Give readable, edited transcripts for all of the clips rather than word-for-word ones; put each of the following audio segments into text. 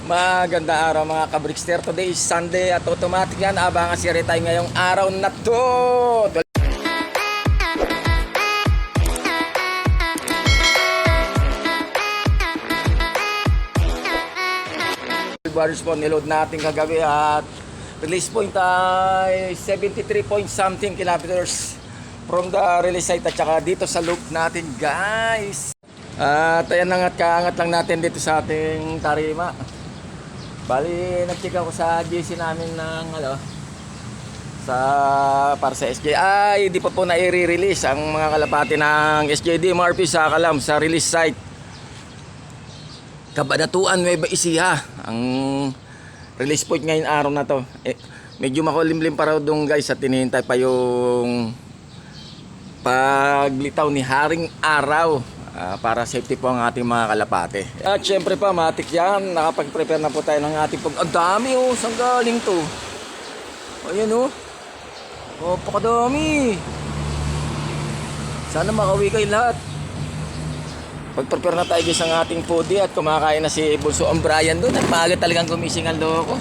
Maganda araw mga kabrikster. Today is Sunday at automatic yan. Abangan si tayo ngayong araw na to. Bars po niload natin kagabi at release point ay 73 point something kilometers from the release site at saka dito sa loop natin guys. At ayan na nga, kaangat lang natin dito sa ating tarima. Bali, nag-check ako sa GC namin ng para sa SJ. Ay, di pa po na-i-release ang mga kalapati ng SJD MRP sa Kalam sa release site. Kabadatuan Nueva Ecija ang release point ngayon araw na to. Medyo makulimlim pa raw doon guys at tinihintay pa yung paglitaw ni Haring Araw. Para safety po ang ating mga kalapate. At syempre pa, matik yan. Nakapag-prepare na po tayo ng ating ang dami oh, saan galing to? Ayan oh. Oh, pakadami. Sana makauwi kayo lahat. Pag-prepare na tayo guys ang ating foodie at kumakain na si Bunso ang Brian doon. At maaga talagang gumising ang loko.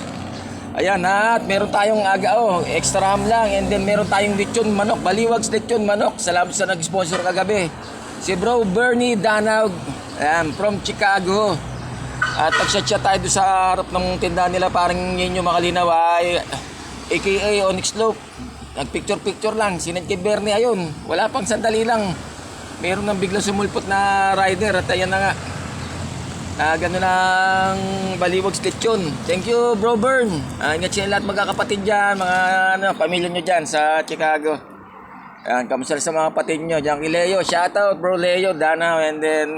Ayan at meron tayong aga oh, extra ham lang. And then meron tayong lechon manok, Baliwags lechon manok. Salamat sa nag-sponsor kagabi. Si Bro Bernie Danaug, ayan, from Chicago. At nag-chat tayo doon sa harap ng tindahan nila, parang yun yung makalinaw ay AKA Onyx Slope. Nag-picture lang, sinad kay Bernie ayun. Wala pang sandali lang. Meron nang biglang sumulpot na rider at ayan na nga. Gano'n ang Baliwags lechon. Thank you Bro Bern. Ingat siya lahat magkakapatid dyan, mga pamilya nyo dyan sa Chicago. Ayan, kamusta sa mga kapatid nyo. Diyan kay Leo, shoutout bro Leo, Danaw, and then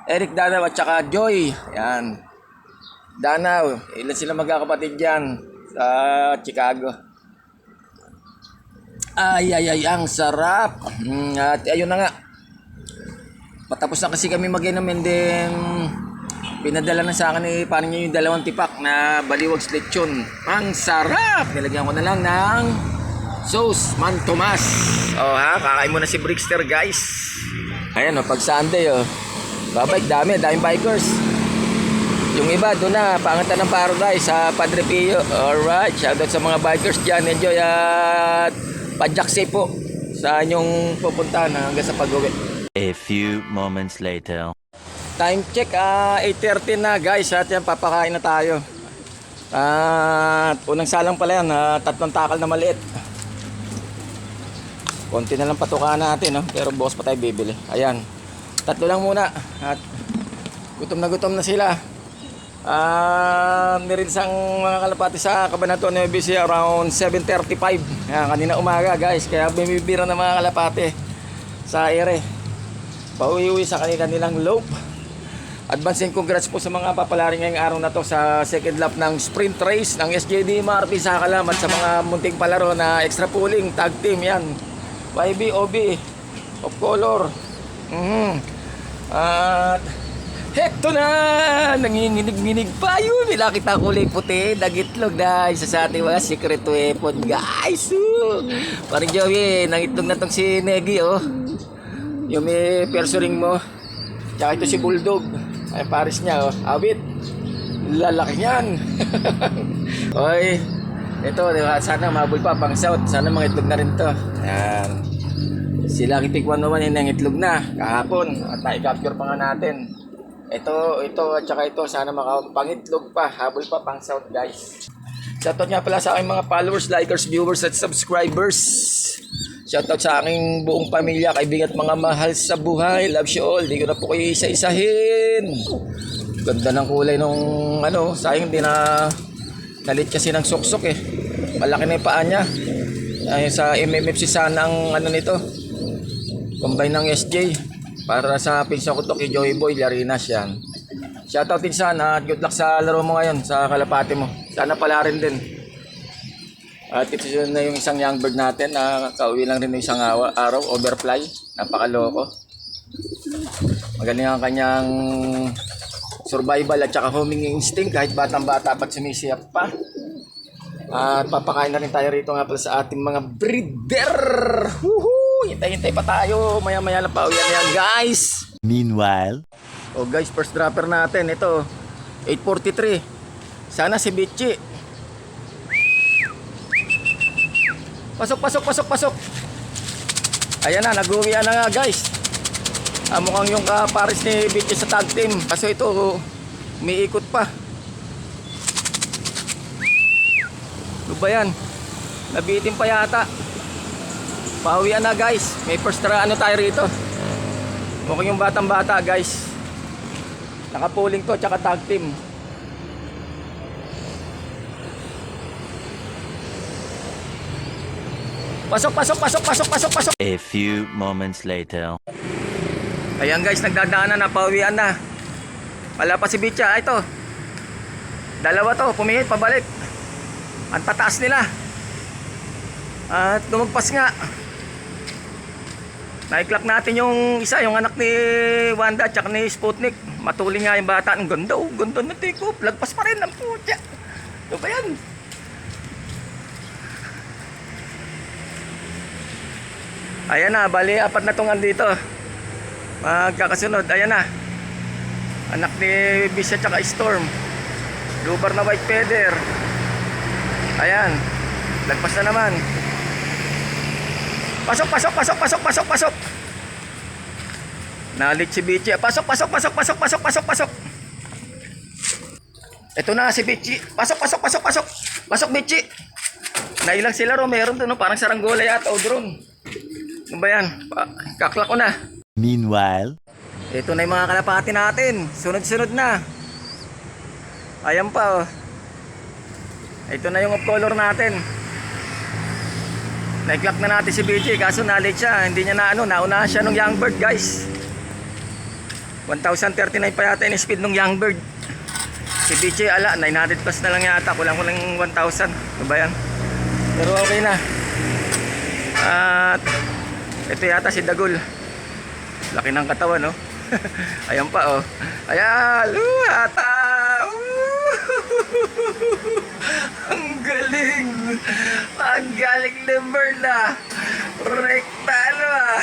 Eric Danaw at saka Joy. Ayan, Danaw, ilan sila magkakapatid dyan sa Chicago. Ay, ang sarap. At ayun na nga, patapos na kasi kami mag-inom and then pinadala na sa akin parang yung 2 tipak na Baliwags lechon. Ang sarap! Nilagyan ko na lang ng sauce Man Tomas. Oh ha, kakain muna si Brickster guys. Ayan oh, pag Sunday oh. Babike, daming bikers. Yung iba doon na, Pangitan ng Paradise sa Padre Pio. Alright, shoutout sa mga bikers dyan. Enjoy at padjak safe po sa inyong pupuntahan hanggang sa pag-uwi. A few moments later. Time check, 8:30 na guys. At yan, papakain na tayo. At unang salang pala yan, 3 takal na maliit. Konti na lang patukaan natin, no? Pero bukas pa tayo bibili. Ayan. 3 lang muna. At gutom na sila. Nirelease ang mga kalapati sa Cabanatuan Nueva Ecija around 7:35. Ayan, kanina umaga guys. Kaya bumibira ng mga kalapati sa ere. Pauwi-uwi sa kanilang loop. Advancing congrats po sa mga papalaring ngayong araw na to sa second lap ng sprint race ng SJD MRP sa Kalam at sa mga munting palaro na extra pooling tag team yan. YB, OB, of color. At heto na, nanginginig-nginig pa yun. Nakita kulay puti, nagitlog na isa sa ating mga secret weapon guys. Parang Joey, nangitlog na tong si Negi oh. Yung may persuring mo. Tsaka ito si Bulldog. Ay pares niya oh, awit. Lalaki niyan. Oy. Ito, diba? Sana mabul pa pang south. Sana mga itlog na rin to. Ayan. Sila Kitik 101 yung itlog na kahapon. At na-capture pa nga natin. Ito at saka ito. Sana makapangitlog pa. Habol pa pang south guys. Shoutout nga pala sa aking mga followers, likers, viewers at subscribers. Shoutout sa aking buong pamilya, kaibigan at mga mahal sa buhay. Love you all. Di ko na po kayo isa-isahin. Ganda ng kulay nung sayang hindi na nalit kasi ng suksok eh. Malaki na yung paa niya. Ayun sa MMFC sana ang nito. Combine ng SJ. Para sa pinsan ko to kay Joey Boy Larinas yan. Shoutout din sana at good luck sa laro mo ngayon sa kalapati mo. Sana pala rin din. At ito na yung isang young bird natin na kauwi lang rin ng isang araw. Overfly. Napakaloko. Magaling ang kanyang survival at saka homing instinct kahit batang bata pat sumisiyap pa. At papakain na rin tayo rito nga pala sa ating mga breeder. Woohoo! Hintay-hintay pa tayo. Maya-maya lang pa uwi yan guys. Meanwhile. Oh guys, first dropper natin. Ito, 843. Sana si Bichi. Pasok, pasok, pasok, pasok. Ayan na, nag-uwi na nga guys. Mukhang yung kapares ni Bichi sa tag team. Kaso ito, umiikot pa. Ano ba yan? Nabitin pa yata. Pauwian na guys. May first try ano tayo rito. Mukhang yung batang bata guys. Nakapuling to tsaka tag team. Pasok, pasok, pasok, pasok, pasok, pasok. A few moments later. Ayan guys, nagdadaanan na, pauwian na. Wala pa si Bicha, ito. Dalawa to, pumihit, pabalik. Ang tataas nila. At lumagpas nga. Naiklak natin yung isa, yung anak ni Wanda tsaka ni Sputnik. Matuling nga yung bata. Ang ganda, oh, ganda na tikop. Lagpas pa rin, ang putya. Ito ba yan? Ayan na, bali apat na tong andito. Magkakasunod, ayan na. Anak ni Bisha tsaka Storm. Lubar na white feather. Ayan. Lagpas na naman. Pasok, pasok, pasok, pasok, pasok, pasok. Nalit si Bichi. Pasok, pasok, pasok, pasok, pasok, pasok, pasok. Ito na si Bichi. Pasok, pasok, pasok, pasok. Pasok, Bichi. Nailang sila ro, meron doon, no? Parang saranggola yata o drone. Ano ba yan? Kaklak ko na. Meanwhile, Ito na yung mga kalapati natin. Sunod-sunod na. Ayan pa, oh. Ito na yung off color natin. Naiklak na natin si BJ, kaso nalit siya. Hindi niya na ano, nauna siya nung young bird guys. 1039 pa yata yung speed nung young bird. Si BJ ala, 900 plus na lang yata. Kulang-kulang 1,000. Ano ba yan? Pero okay na. At ito yata si Dagul. Laki ng katawan, no? Ayan pa, oh. Ayan! Ata! Ang galing! Ang galing ni Merla! Rekta, ano, ah!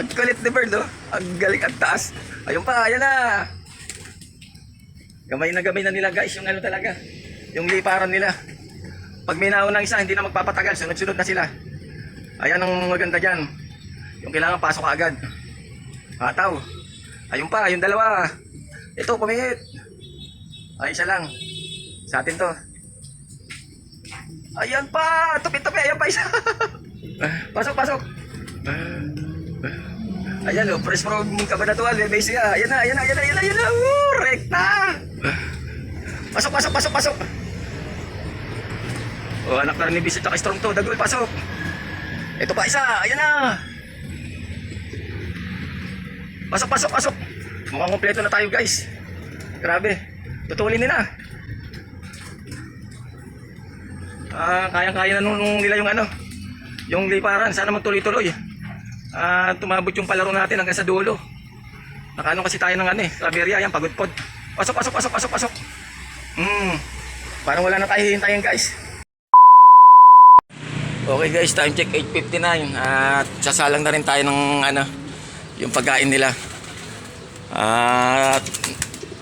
Ang kulit ni Bird, oh. Ang galing, ang taas. Ayun pa, ayan na! Gamay na nila, guys, yung ano talaga. Yung liparan nila. Pag may naunang isa, hindi na magpapatagal. Sunod-sunod na sila. Ayan ang maganda dyan. Yung kailangan pasok agad. Hataw. Ayun pa, yung dalawa. Ito, pumihit. Ay, isa lang. Sa atin to. Ayan pa. Tupi-tupi. Ayan pa isa. Pasok, pasok. Ayan o. Press from Kabanatuan. Base siya. Ayan na, ayan na, ayan na, ayan na, ayan na. Rekta. Pasok, pasok, pasok, pasok. O, anak na rin ni Bisit at Storm to. Dagul, pasok. Ito pa isa. Ayan na. Pasok, pasok, pasok. Mukhang kompleto na tayo guys. Grabe. Tutulin nila. Kayang-kaya na nung nila yung ano. Yung liparan. Sana magtuloy-tuloy. Tumabot yung palaro natin hanggang sa dulo. Nakaano kasi tayo ng ano eh. Traveria. Yan, pagod-pod. Pasok, pasok, pasok, pasok, pasok. Parang wala na tayo hihintayin guys. Okay guys, time check 8:59 at sasalang na rin tayo ng ano, yung pagkain nila.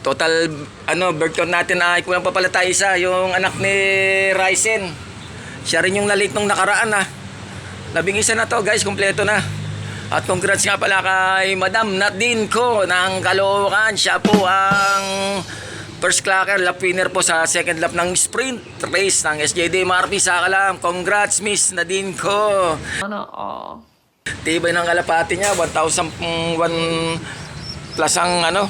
Total ano, bird count natin ay kulang pa pala tayo isa, yung anak ni Ryzen. Siya rin yung nalate nung nakaraan . 11 na to guys, kompleto na. At congrats nga pala kay Madam Nadine ko ng Caloocan. Siya po ang first clacker, lap winner po sa second lap ng sprint race ng SJD MRP sa Kalam. Congrats Miss Nadine ko. Tibay ng kalapati niya, 1,001 plus ang ano,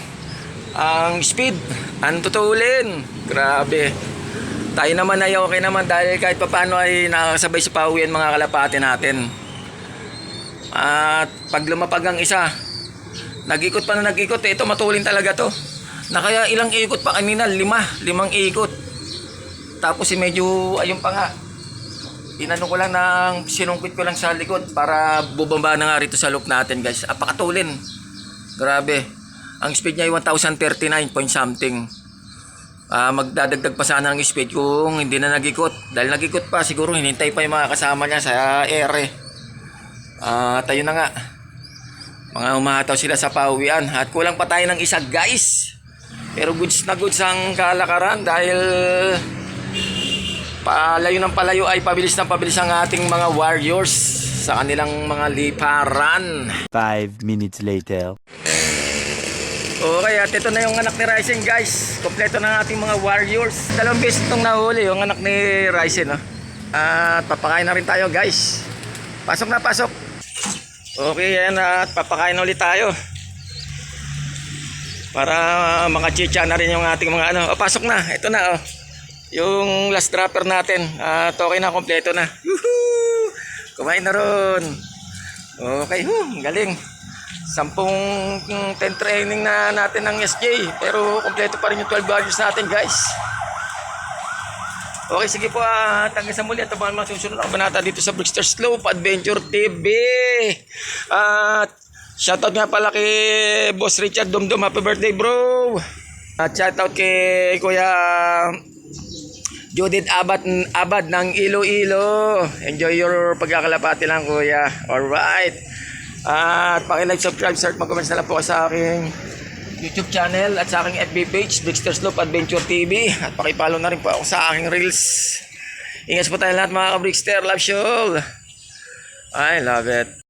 ang speed. Ang tutulin. Grabe. Tayo naman ay okay naman dahil kahit papaano ay nakasabay sa pauwian mga kalapati natin. At pag lumapag ang isa, nag-ikot pa na nag-ikot, ito matulin talaga to. Na kaya ilang ikot pa kanina, 5 ikot. Tapos medyo ayun pa nga. Inano ko lang ng sinungkit ko lang sa likod para bubamba na nga rito sa loop natin guys. Apakatulin. Grabe. Ang speed niya ay 1,039 point something. Magdadagdag pa sana ng speed kung hindi na nag-ikot. Dahil nag-ikot pa, siguro hinintay pa yung mga kasama niya sa ere. Tayo na nga. Mga umahataw sila sa pauwian. At kulang pa tayo ng isa guys. Pero goods na goods ang kalakaran dahil palayo ng palayo ay pabilis ng pabilis ang ating mga warriors sa kanilang mga liparan. 5 minutes later. Okay, at ito na yung anak ni Ryzen guys. Kompleto na ating mga warriors. 2 beses itong nahuli yung anak ni Ryzen. No? At papakain na rin tayo guys. Pasok na, pasok. Okay, yan at papakain ulit tayo. Para makachicha na rin yung ating mga ano. O, pasok na, ito na oh. Yung last dropper natin. At okay na, kompleto na. Woohoo! Kumain na ron. Okay, galing. 10 training na natin ng SJ. Pero kompleto pa rin yung 12 values natin guys. Okay, sige po. Hanggang sa muli. Ito mga susunod na kabanata dito sa Brickster Slope Adventure TV. At shoutout nga pala kay Boss Richard Dumdum. Happy birthday bro. At shoutout kay Kuya Judith Abad ng Iloilo. Enjoy your pagkakalapati lang kuya. Alright. At paki-like, subscribe, search, mag-comments na lang po sa aking YouTube channel at sa aking FB page, Brickster Slope Adventure TV. At paki-follow na rin po ako sa aking reels. Ingat po tayo lahat mga ka-Brickster. Love you all. I love it.